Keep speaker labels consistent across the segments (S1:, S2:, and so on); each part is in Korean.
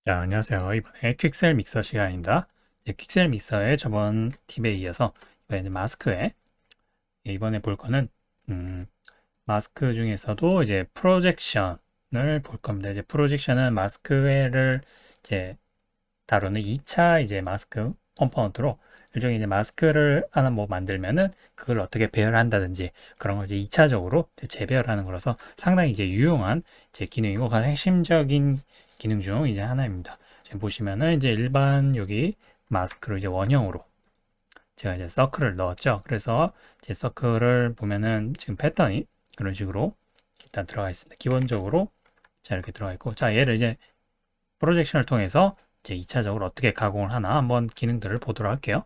S1: 자, 안녕하세요. 이번에 퀵셀 믹서 시간입니다. 퀵셀 믹서의 저번 팁에 이어서 이번에는 마스크에 이번에 볼 거는 음, 마스크 중에서도 이제 프로젝션을 볼 겁니다. 이제 프로젝션은 마스크를 이제 다루는 2차 이제 마스크 컴포넌트로 일종의 이제 마스크를 하나 뭐 만들면은 그걸 어떻게 배열한다든지 그런 걸 이제 2차적으로 재배열하는 거라서 상당히 이제 유용한 이제 기능이고 가장 핵심적인 기능 중 이제 하나입니다. 지금 보시면은 이제 일반 여기 마스크를 이제 원형으로 제가 이제 서클을 넣었죠. 그래서 제 서클을 보면은 지금 패턴이 그런 식으로 일단 들어가 있습니다. 기본적으로 자 이렇게 들어가 있고 자 얘를 이제 프로젝션을 통해서 이제 2차적으로 어떻게 가공을 하나 한번 기능들을 보도록 할게요.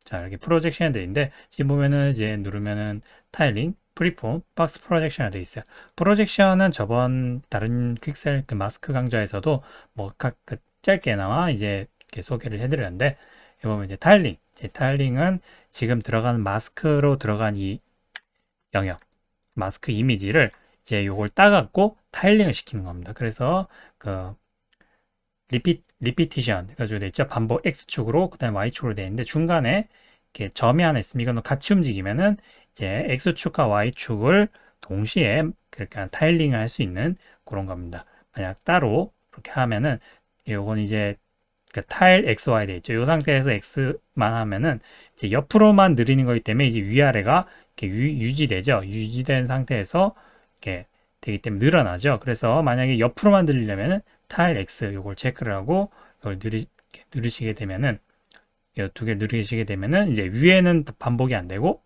S1: 자, 이렇게 프로젝션이 되어 있는데 지금 보면은 이제 누르면은 타일링, 프리폼, 박스 프로젝션이 되어 있어요. 프로젝션은 저번 다른 퀵셀 그 마스크 강좌에서도 뭐 각 그 짧게나마 이제 이렇게 소개를 해드렸는데 여기 보면 이제 타일링, 이제 타일링은 지금 들어가는 마스크로 들어간 이 영역, 마스크 이미지를 이제 요걸 따갖고 타일링을 시키는 겁니다. 그래서 그 리피티션 해가지고 돼 있죠. 반복 X축으로 그다음에 Y축으로 되어 있는데 중간에 이렇게 점이 하나 있으면 이거는 같이 움직이면은 이제 X축과 Y축을 동시에 그렇게 타일링을 할 수 있는 그런 겁니다. 만약 따로 그렇게 하면은 요건 이제 그 타일 XY 돼 있죠. 이 상태에서 X만 하면은 이제 옆으로만 느리는 거기 때문에 이제 위아래가 이렇게 유지되죠. 유지된 상태에서 이렇게 되기 때문에 늘어나죠. 그래서 만약에 옆으로만 들리려면은 타일 X 요걸 체크를 하고 이걸 누르시게 되면은 이 두 개 누르시게 되면은 이제 위에는 반복이 안 되고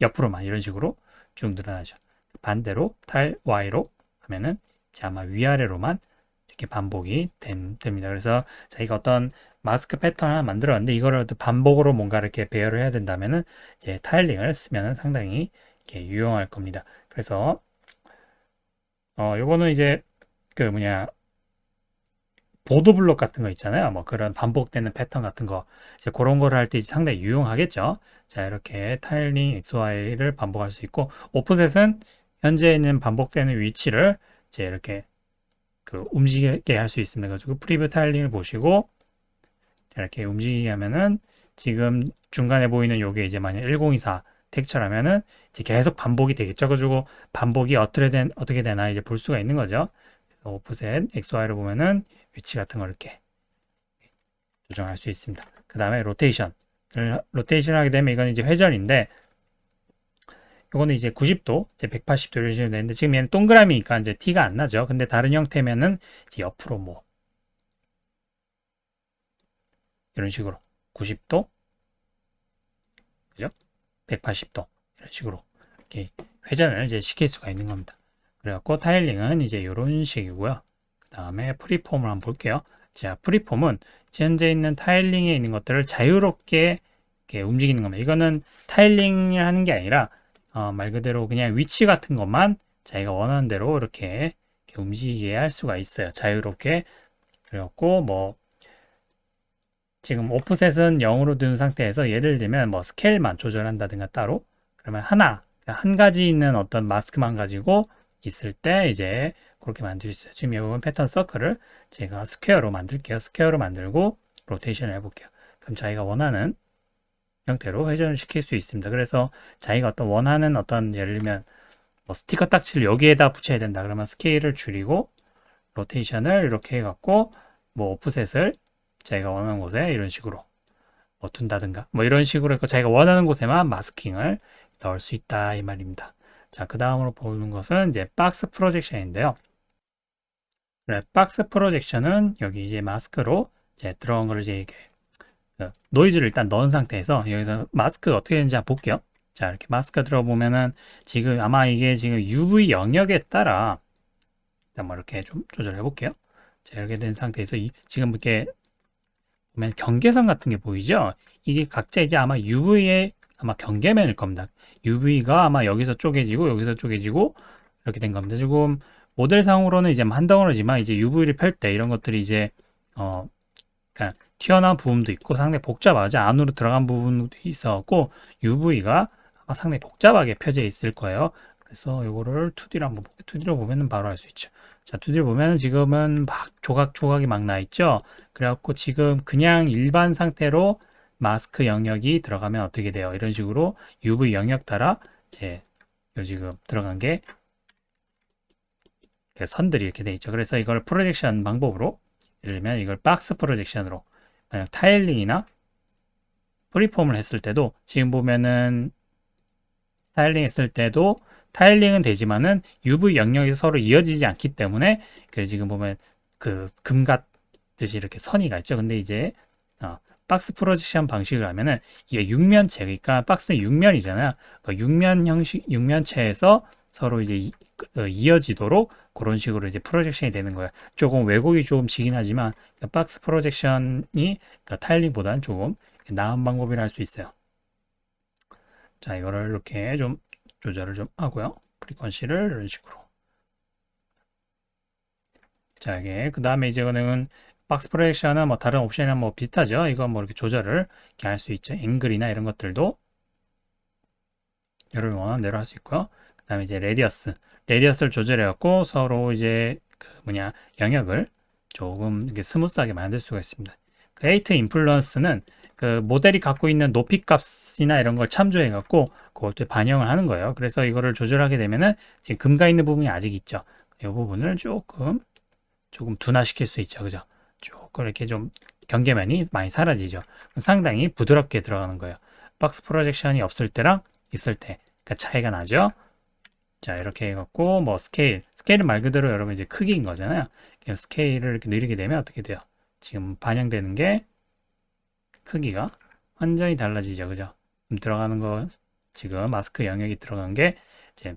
S1: 옆으로만 이런 식으로 쭉 늘어나죠. 반대로 타일 Y로 하면은 이제 아마 위아래로만 이렇게 반복이 됩니다. 그래서 자기가 어떤 마스크 패턴 하나 만들었는데 이거를 또 반복으로 뭔가 이렇게 배열을 해야 된다면은 이제 타일링을 쓰면은 상당히 이렇게 유용할 겁니다. 그래서 요거는 이제 그 뭐냐 보도블록 같은 거 있잖아요. 뭐 그런 반복되는 패턴 같은 거 이제 그런 거를 할 때 상당히 유용하겠죠. 자 이렇게 타일링 XY를 반복할 수 있고 오프셋은 현재 있는 반복되는 위치를 이제 이렇게 그 움직이게 할 수 있습니다. 가지고 프리뷰 타일링을 보시고 이렇게 움직이게 하면은 지금 중간에 보이는 요게 이제 만약 1024 텍처라면은 이제 계속 반복이 되겠죠. 가지고 반복이 어떻게 되나 이제 볼 수가 있는 거죠. 그래서 오프셋 XY를 보면은 위치 같은 걸 이렇게 조정할 수 있습니다. 그 다음에 로테이션 하게 되면 이건 이제 회전인데 이거는 이제 90도, 이제 180도 이런 식으로 되는데 지금 얘는 동그라미니까 이제 티가 안 나죠. 근데 다른 형태면은 이제 옆으로 뭐 이런 식으로 90도, 그죠? 180도 이런 식으로 이렇게 회전을 이제 시킬 수가 있는 겁니다. 그래갖고 타일링은 이제 이런 식이고요. 그 다음에 프리폼을 한번 볼게요. 자, 프리폼은 현재 있는 타일링에 있는 것들을 자유롭게 이렇게 움직이는 겁니다. 이거는 타일링을 하는 게 아니라 말 그대로 그냥 위치 같은 것만 자기가 원하는 대로 이렇게 움직이게 할 수가 있어요. 자유롭게. 그래갖고 뭐 지금 오프셋은 0으로 둔 상태에서 예를 들면 뭐 스케일만 조절한다든가 따로 그러면 한 가지 있는 어떤 마스크만 가지고 있을 때 이제 그렇게 만들 수 있어요. 지금 이 부분 패턴 서클을 제가 스퀘어로 만들게요. 스퀘어로 만들고 로테이션을 해볼게요. 그럼 자기가 원하는 형태로 회전을 시킬 수 있습니다. 그래서 자기가 어떤 원하는 어떤 예를 들면 뭐 스티커 딱지를 여기에다 붙여야 된다. 그러면 스케일을 줄이고 로테이션을 이렇게 해갖고 뭐 오프셋을 자기가 원하는 곳에 이런 식으로 뭐 둔다든가 뭐 이런 식으로 해서 자기가 원하는 곳에만 마스킹을 넣을 수 있다 이 말입니다. 자, 그 다음으로 보는 것은 이제 박스 프로젝션인데요. 네, 박스 프로젝션은 여기 이제 마스크로 이제 들어간 거를 이제 이렇게 노이즈를 일단 넣은 상태에서 여기서 마스크가 어떻게 되는지 한번 볼게요. 자, 이렇게 마스크 들어보면은 지금 아마 이게 지금 UV 영역에 따라 일단 뭐 이렇게 좀 조절해 볼게요. 자, 이렇게 된 상태에서 지금 이렇게 보면 경계선 같은 게 보이죠? 이게 각자 이제 아마 UV의 아마 경계면일 겁니다. UV가 아마 여기서 쪼개지고 여기서 쪼개지고 이렇게 된 겁니다. 지금 모델상으로는 이제 한 덩어리지만 이제 UV를 펼 때 이런 것들이 이제 그러니까 튀어나온 부분도 있고 상당히 복잡하죠. 안으로 들어간 부분도 있어갖고 UV가 아마 상당히 복잡하게 펴져 있을 거예요. 그래서 이거를 2D로 한번 볼게요. 2D로 보면은 바로 알 수 있죠. 자, 두드려 보면 지금은 막 조각조각이 막 나 있죠? 그래갖고 지금 그냥 일반 상태로 마스크 영역이 들어가면 어떻게 돼요? 이런 식으로 UV 영역 따라 이제 요 지금 들어간 게 선들이 이렇게 돼 있죠. 그래서 이걸 프로젝션 방법으로 예를 들면 이걸 박스 프로젝션으로 만약 타일링이나 프리폼을 했을 때도 지금 보면은 타일링 했을 때도 타일링은 되지만은 UV 영역이 서로 이어지지 않기 때문에 그 지금 보면 그 금 같듯이 이렇게 선이가 있죠. 근데 이제 박스 프로젝션 방식을 하면은 이게 육면체, 그러니까 박스는 육면이잖아요. 그 육면 형식, 육면체에서 서로 이제 이어지도록 그런 식으로 이제 프로젝션이 되는 거예요. 조금 왜곡이 조금 지긴 하지만 박스 프로젝션이 그러니까 타일링보다는 조금 나은 방법이라 할 수 있어요. 자, 이거를 이렇게 좀 조절을 좀 하고요. 프리퀀시를 이런 식으로. 자, 이게 그 다음에 이제 이거는 박스 프로젝션은 뭐 다른 옵션이랑 뭐 비슷하죠. 이거 뭐 이렇게 조절을 이렇게 할 수 있죠. 앵글이나 이런 것들도 여러 원하는 대로 할 수 있고요. 그 다음에 이제 레디어스를 조절해 갖고 서로 이제 그 뭐냐 영역을 조금 이렇게 스무스하게 만들 수가 있습니다. 그 에이트 인플루언스는 그 모델이 갖고 있는 높이 값이나 이런 걸 참조해 갖고 그것도 반영을 하는 거예요. 그래서 이거를 조절하게 되면은 지금 금가 있는 부분이 아직 있죠. 이 부분을 조금 둔화시킬 수 있죠. 그죠? 조금 이렇게 좀 경계면이 많이 사라지죠. 상당히 부드럽게 들어가는 거예요. 박스 프로젝션이 없을 때랑 있을 때 그 차이가 나죠. 자, 이렇게 해갖고 뭐 스케일은 말 그대로 여러분 이제 크기인 거잖아요. 스케일을 이렇게 늘리게 되면 어떻게 돼요? 지금 반영되는 게 크기가 완전히 달라지죠. 그죠? 들어가는 거 지금 마스크 영역이 들어간 게 이제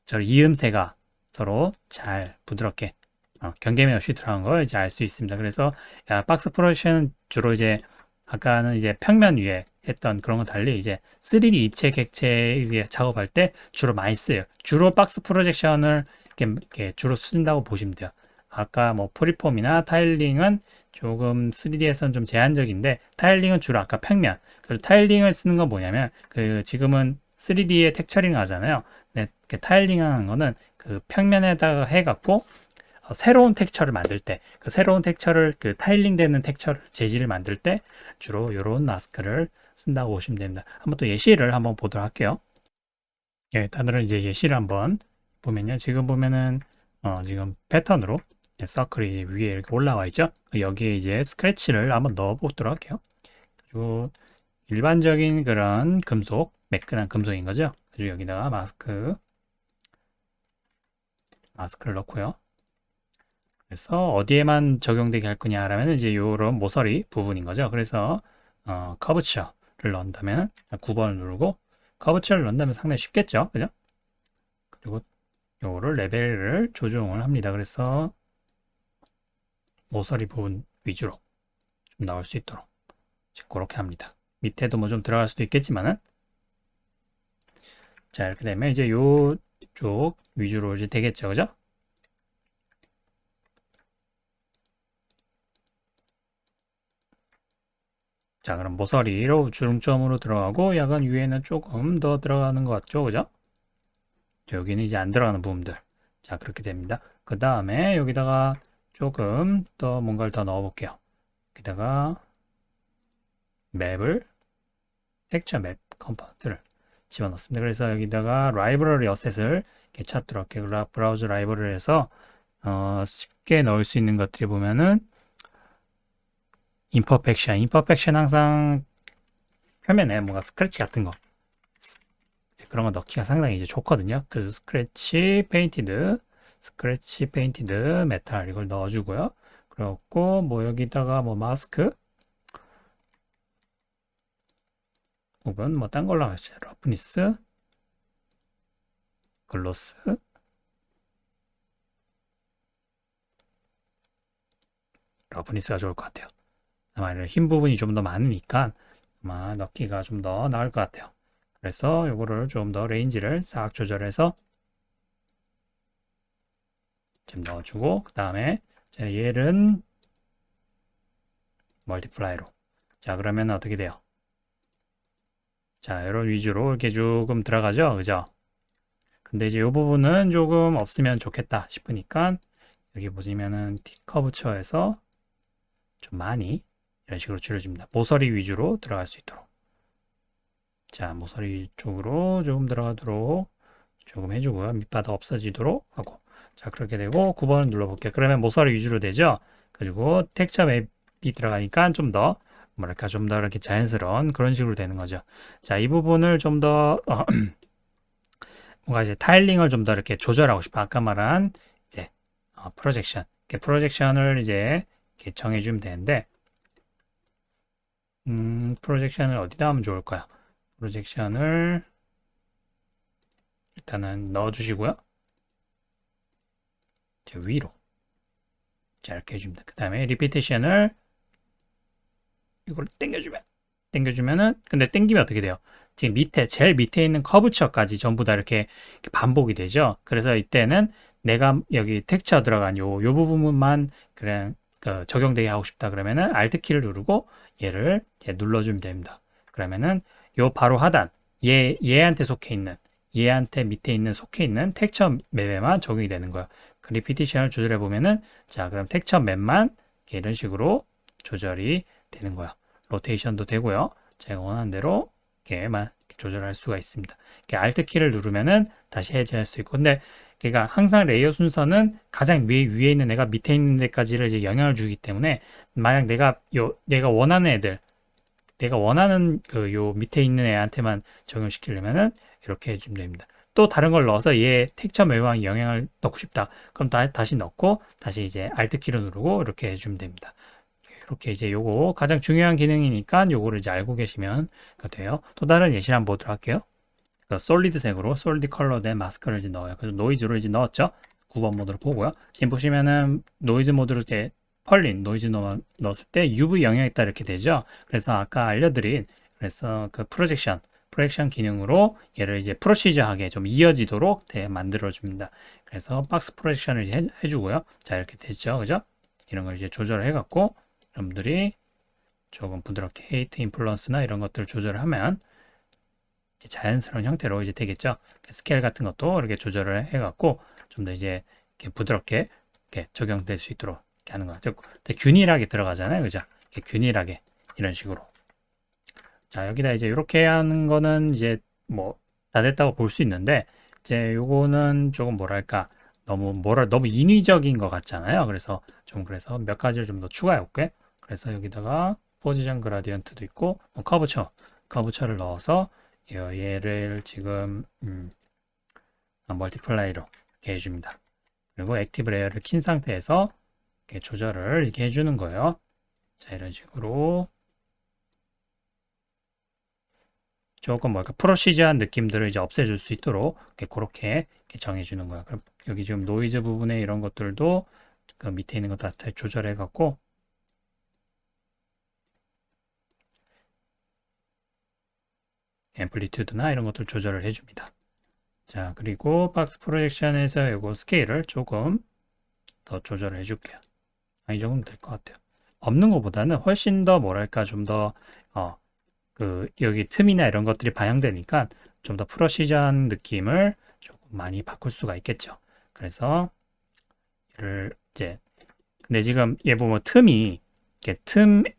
S1: 저 이음새가 서로 잘 부드럽게 경계면 없이 들어간 걸 이제 알 수 있습니다. 그래서 박스 프로젝션 주로 이제 아까는 이제 평면 위에 했던 그런 거 달리 이제 3D 입체 객체 위에 작업할 때 주로 많이 쓰여요. 주로 박스 프로젝션을 이렇게 주로 쓴다고 보시면 돼요. 아까 뭐 프리폼이나 타일링은 조금 3D에서는 좀 제한적인데 타일링은 주로 아까 평면. 그리고 타일링을 쓰는 건 뭐냐면 그 지금은 3D에 텍처링 하잖아요. 근데 타일링 하는 거는 그 평면에다가 해갖고 새로운 텍처를 만들 때, 그 새로운 텍처를 그 타일링 되는 텍처를 재질을 만들 때 주로 이런 마스크를 쓴다고 보시면 됩니다. 한번 또 예시를 한번 보도록 할게요. 예, 다들 이제 예시를 한번 보면요. 지금 보면은 지금 패턴으로 서클이 위에 이렇게 올라와 있죠. 여기에 이제 스크래치를 한번 넣어 보도록 할게요. 그리고 일반적인 그런 금속, 매끈한 금속인 거죠. 그리고 여기다가 마스크를 넣고요. 그래서 어디에만 적용되게 할 거냐라면 이제 요런 모서리 부분인 거죠. 그래서 커브처를 넣는다면 9번을 누르고 커브처를 넣는다면 상당히 쉽겠죠. 그죠? 그리고 요거를 레벨을 조정을 합니다. 그래서 모서리 부분 위주로 좀 나올 수 있도록 그렇게 합니다. 밑에도 뭐 좀 들어갈 수도 있겠지만은 자, 이렇게 되면 이제 요쪽 위주로 이제 되겠죠. 그죠? 자, 그럼 모서리로 주름점으로 들어가고 약간 위에는 조금 더 들어가는 것 같죠? 그죠? 여기는 이제 안 들어가는 부분들. 자, 그렇게 됩니다. 그 다음에 여기다가 조금 더 뭔가를 더 넣어 볼게요. 여기다가 맵을 텍처 맵 컴포넌트를 집어넣습니다. 그래서 여기다가 라이브러리 어셋을 이렇게 찾도록 할게요. 브라우저 라이브러리에서 쉽게 넣을 수 있는 것들이 보면은 임퍼펙션 항상 표면에 뭔가 스크래치 같은 거 그런 거 넣기가 상당히 이제 좋거든요. 그래서 스크래치 페인티드 메탈 이걸 넣어주고요. 그렇고 뭐 여기다가 뭐 마스크 혹은 뭐 딴 걸로 하시죠. 러프니스, 글로스, 러프니스가 좋을 것 같아요. 아마 흰 부분이 좀 더 많으니까 아마 넣기가 좀 더 나을 것 같아요. 그래서 이거를 좀 더 레인지를 싹 조절해서 좀 넣어주고 그 다음에 얘는 멀티플라이로 자 그러면 어떻게 돼요? 자 이런 위주로 이렇게 조금 들어가죠 그죠? 근데 이제 이 부분은 조금 없으면 좋겠다 싶으니까 여기 보시면은 커브처에서 좀 많이 이런 식으로 줄여줍니다. 모서리 위주로 들어갈 수 있도록. 자, 모서리 쪽으로 조금 들어가도록 조금 해주고요. 밑바닥 없어지도록 하고. 자, 그렇게 되고 9번을 눌러볼게요. 그러면 모서리 위주로 되죠. 그리고 텍스처 맵이 들어가니까 좀 더 뭐랄까 좀 더 이렇게 자연스러운 그런 식으로 되는 거죠. 자, 이 부분을 좀 더 뭔가 이제 타일링을 좀 더 이렇게 조절하고 싶어. 아까 말한 이제 프로젝션. 프로젝션을 이제 이렇게 정해주면 되는데, 프로젝션을 어디다 하면 좋을까요? 프로젝션을 일단은 넣어주시고요. 위로. 자, 이렇게 해줍니다. 그 다음에 리피테이션을 이걸 당겨주면은, 근데 당기면 어떻게 돼요? 지금 밑에, 제일 밑에 있는 커브처까지 전부 다 이렇게 반복이 되죠. 그래서 이때는 내가 여기 텍스처 들어간 요 부분만 그냥 적용되게 하고 싶다 그러면은 Alt 키를 누르고 얘를 이제 눌러주면 됩니다. 그러면은 요 바로 하단, 얘한테 속해 있는, 얘한테 밑에 있는 속해 있는 텍스처 맵에만 적용이 되는 거예요. 그 리피티션을 조절해 보면은, 자, 그럼 텍스처 맵만 이런 식으로 조절이 되는 거야. 로테이션도 되고요. 제가 원하는 대로 이렇게만 조절할 수가 있습니다. 이렇게 Alt 키를 누르면은 다시 해제할 수 있고, 근데 그러니까 항상 레이어 순서는 가장 위에 있는 애가 밑에 있는 데까지를 이제 영향을 주기 때문에, 만약 내가 원하는 애들, 내가 원하는 그 요 밑에 있는 애한테만 적용시키려면은 이렇게 해주면 됩니다. 또 다른 걸 넣어서 얘 텍스처 맵에 영향을 넣고 싶다. 그럼 다시 넣고 다시 이제 Alt 키를 누르고 이렇게 해주면 됩니다. 이렇게 이제 요거 가장 중요한 기능이니까 요거를 이제 알고 계시면 돼요. 또 다른 예시를 한번 보도록 할게요. 솔리드 색으로 솔리드 컬러 된 마스크를 이제 넣어요. 그래서 노이즈로 이제 넣었죠. 9번 모드로 보고요. 지금 보시면은 노이즈 모드로 이제 펄린 노이즈 넣었을 때 UV 영향이 있다 이렇게 되죠. 그래서 아까 알려드린 그래서 그 프로젝션 기능으로 얘를 이제 프로시저하게 좀 이어지도록 만들어 줍니다. 그래서 박스 프로젝션을 이제 해주고요. 자, 이렇게 됐죠. 그죠? 이런 걸 이제 조절해 갖고 여러분들이 조금 부드럽게 헤이트 인플루언스나 이런 것들을 조절을 하면 자연스러운 형태로 이제 되겠죠. 스케일 같은 것도 이렇게 조절을 해갖고 좀 더 이제 이렇게 부드럽게 이렇게 적용될 수 있도록 이렇게 하는 거죠. 균일하게 들어가잖아요, 그죠? 균일하게 이런 식으로. 자, 여기다 이제 이렇게 하는 거는 이제 뭐 다 됐다고 볼 수 있는데, 이제 요거는 조금 뭐랄까 너무 인위적인 것 같잖아요. 그래서 몇 가지를 좀 더 추가해 볼게. 그래서 여기다가 포지션 그라디언트도 있고 커브처를 넣어서 얘를 지금 멀티플라이로 이렇게 해줍니다. 그리고 액티브 레이어를 킨 상태에서 이렇게 조절을 이렇게 해주는 거예요. 자, 이런 식으로 조금 프로시저한 느낌들을 이제 없애줄 수 있도록 그렇게 정해주는 거야. 그럼 여기 지금 노이즈 부분에 이런 것들도 그 밑에 있는 것도 다 조절해 갖고 앰플리튜드나 이런 것들 조절을 해줍니다. 자, 그리고 박스 프로젝션에서 이거 스케일을 조금 더 조절을 해줄게요. 이 정도면 될 것 같아요. 없는 것보다는 훨씬 더 뭐랄까 좀 더 여기 틈이나 이런 것들이 반영되니까 좀 더 프로시저한 느낌을 조금 많이 바꿀 수가 있겠죠. 그래서 얘를 이제 근데 지금 얘 보면 틈에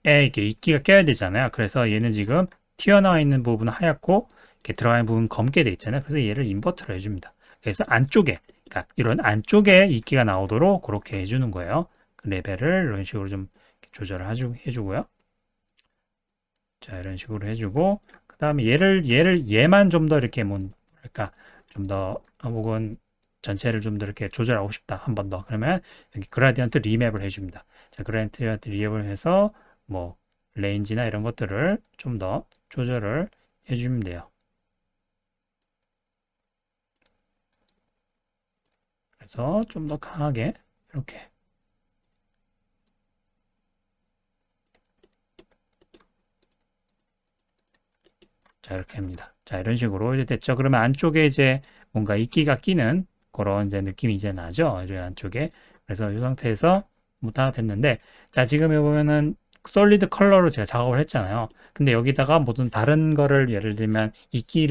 S1: 이렇게 이끼가 껴야 되잖아요. 그래서 얘는 지금 튀어나와 있는 부분은 하얗고 이렇게 들어가 있는 부분은 검게 돼 있잖아요. 그래서 얘를 인버터를 해줍니다. 그래서 안쪽에, 그러니까 이런 안쪽에 이끼가 나오도록 그렇게 해주는 거예요. 그 레벨을 이런 식으로 좀 조절을 해주고요. 자, 이런 식으로 해주고, 그 다음에 얘만 좀 더 이렇게 뭐랄까, 좀 더, 혹은 전체를 좀 더 이렇게 조절하고 싶다. 한 번 더. 그러면 여기 그라디언트 리맵을 해줍니다. 자, 그라디언트 리맵을 해서 뭐, 레인지나 이런 것들을 좀 더 조절을 해주면 돼요. 그래서 좀 더 강하게 이렇게 자, 이렇게 합니다. 자, 이런 식으로 이제 됐죠. 그러면 안쪽에 이제 뭔가 이끼가 끼는 그런 이제 느낌이 이제 나죠. 이 안쪽에. 그래서 이 상태에서 뭐 다 됐는데, 자, 지금 여기 보면은 솔리드 컬러로 제가 작업을 했잖아요. 근데 여기다가 모든 다른 거를 예를 들면 이끼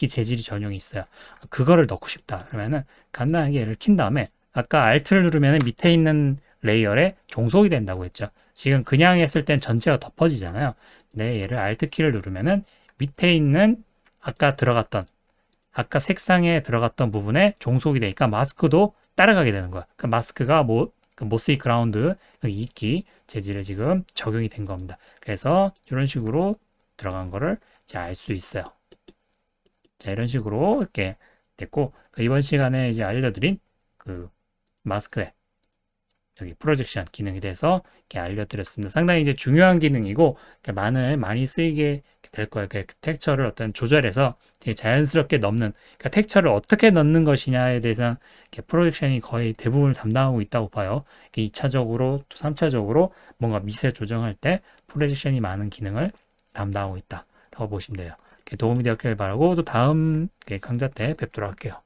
S1: 재질이 전용이 있어요. 그거를 넣고 싶다. 그러면은 간단하게 얘를 킨 다음에 아까 Alt를 누르면 밑에 있는 레이어에 종속이 된다고 했죠. 지금 그냥 했을 땐 전체가 덮어지잖아요. 근데 얘를 Alt 키를 누르면은 밑에 있는 아까 색상에 들어갔던 부분에 종속이 되니까 마스크도 따라가게 되는 거야. 그 마스크가 그 모스이 그라운드 이끼 재질에 지금 적용이 된 겁니다. 그래서 이런 식으로 들어간 거를 알 수 있어요. 자, 이런 식으로 이렇게 됐고, 이번 시간에 이제 알려드린 그 마스크의 여기 프로젝션 기능에 대해서 이렇게 알려드렸습니다. 상당히 이제 중요한 기능이고 많이 쓰이게 될 거예요. 그 텍스처를 어떤 조절해서 되게 자연스럽게 넣는, 그러니까 텍스처를 어떻게 넣는 것이냐에 대해서 프로젝션이 거의 대부분을 담당하고 있다고 봐요. 2차적으로 또 3차적으로 뭔가 미세 조정할 때 프로젝션이 많은 기능을 담당하고 있다라고 보시면 돼요. 도움이 되었길 바라고 또 다음 강좌 때 뵙도록 할게요.